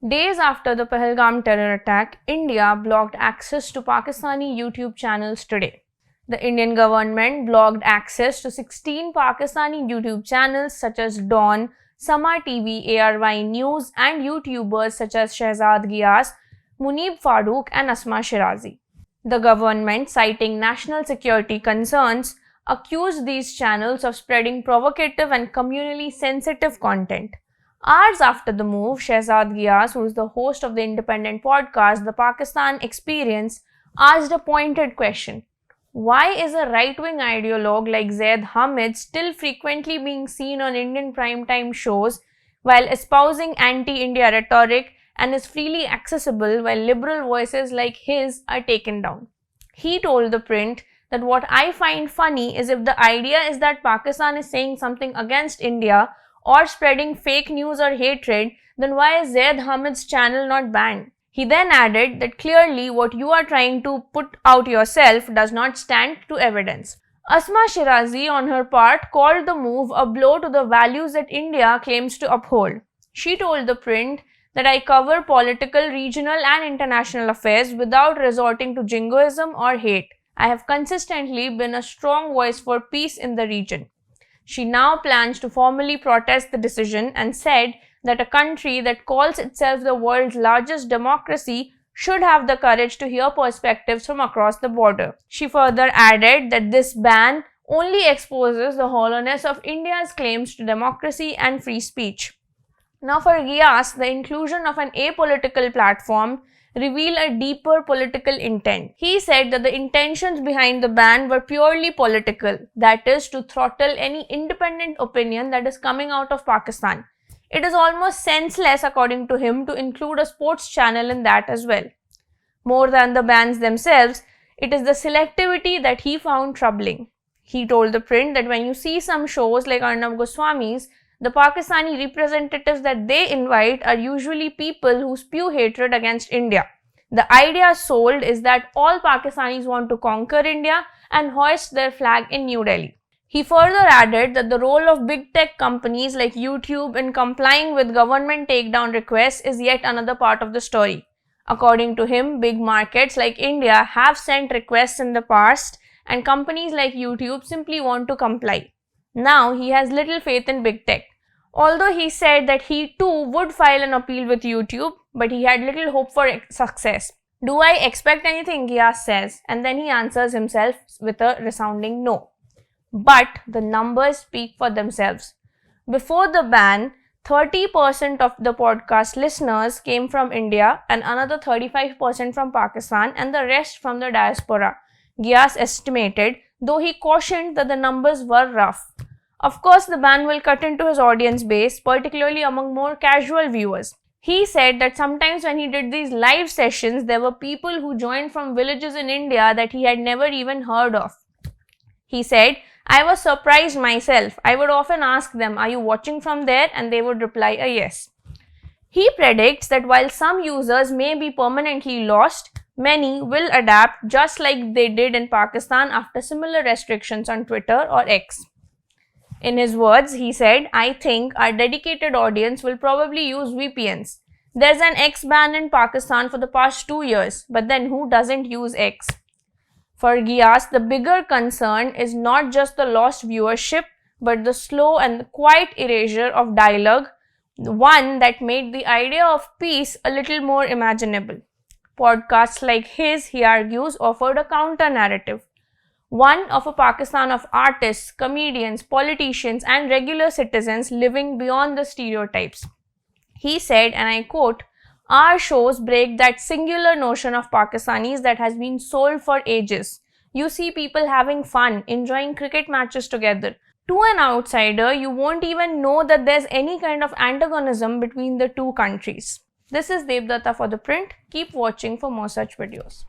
Days after the Pahalgam terror attack, India blocked access to Pakistani YouTube channels today. The Indian government blocked access to 16 Pakistani YouTube channels such as Dawn, Sama TV, ARY News and YouTubers such as Shehzad Ghias, Munib Farooq and Asma Shirazi. The government, citing national security concerns, accused these channels of spreading provocative and communally sensitive content. Hours after the move, Shehzad Ghias, who is the host of the independent podcast The Pakistan Experience, asked a pointed question. Why is a right-wing ideologue like Zaid Hamid still frequently being seen on Indian primetime shows while espousing anti-India rhetoric and is freely accessible while liberal voices like his are taken down? He told ThePrint that what I find funny is if the idea is that Pakistan is saying something against India or spreading fake news or hatred, then why is Zaid Hamid's channel not banned? He then added that clearly what you are trying to put out yourself does not stand to evidence. Asma Shirazi, on her part, called the move a blow to the values that India claims to uphold. She told ThePrint that I cover political, regional and international affairs without resorting to jingoism or hate. I have consistently been a strong voice for peace in the region. She now plans to formally protest the decision and said that a country that calls itself the world's largest democracy should have the courage to hear perspectives from across the border. She further added that this ban only exposes the hollowness of India's claims to democracy and free speech. Now for Ghias, the inclusion of an apolitical platform revealed a deeper political intent. He said that the intentions behind the ban were purely political, that is, to throttle any independent opinion that is coming out of Pakistan. It is almost senseless, according to him, to include a sports channel in that as well. More than the bans themselves, it is the selectivity that he found troubling. He told ThePrint that when you see some shows like Arnab Goswami's, the Pakistani representatives that they invite are usually people who spew hatred against India. The idea sold is that all Pakistanis want to conquer India and hoist their flag in New Delhi. He further added that the role of big tech companies like YouTube in complying with government takedown requests is yet another part of the story. According to him, big markets like India have sent requests in the past and companies like YouTube simply want to comply. Now he has little faith in big tech. Although he said that he too would file an appeal with YouTube, but he had little hope for success. Do I expect anything? Ghias says, and then he answers himself with a resounding no. But the numbers speak for themselves. Before the ban, 30% of the podcast listeners came from India and another 35% from Pakistan and the rest from the diaspora, Ghias estimated, though he cautioned that the numbers were rough. Of course, the ban will cut into his audience base, particularly among more casual viewers. He said that sometimes when he did these live sessions, there were people who joined from villages in India that he had never even heard of. He said, I was surprised myself. I would often ask them, are you watching from there? And they would reply a yes. He predicts that while some users may be permanently lost, many will adapt just like they did in Pakistan after similar restrictions on Twitter or X. In his words, he said, I think our dedicated audience will probably use VPNs. There's an X ban in Pakistan for the past 2 years, but then who doesn't use X? For Ghias, the bigger concern is not just the lost viewership, but the slow and quiet erasure of dialogue, one that made the idea of peace a little more imaginable. Podcasts like his, he argues, offered a counter-narrative. One of a Pakistan of artists, comedians, politicians and regular citizens living beyond the stereotypes. He said, and I quote, our shows break that singular notion of Pakistanis that has been sold for ages. You see people having fun, enjoying cricket matches together. To an outsider, you won't even know that there's any kind of antagonism between the two countries. This is Debdutta for ThePrint. Keep watching for more such videos.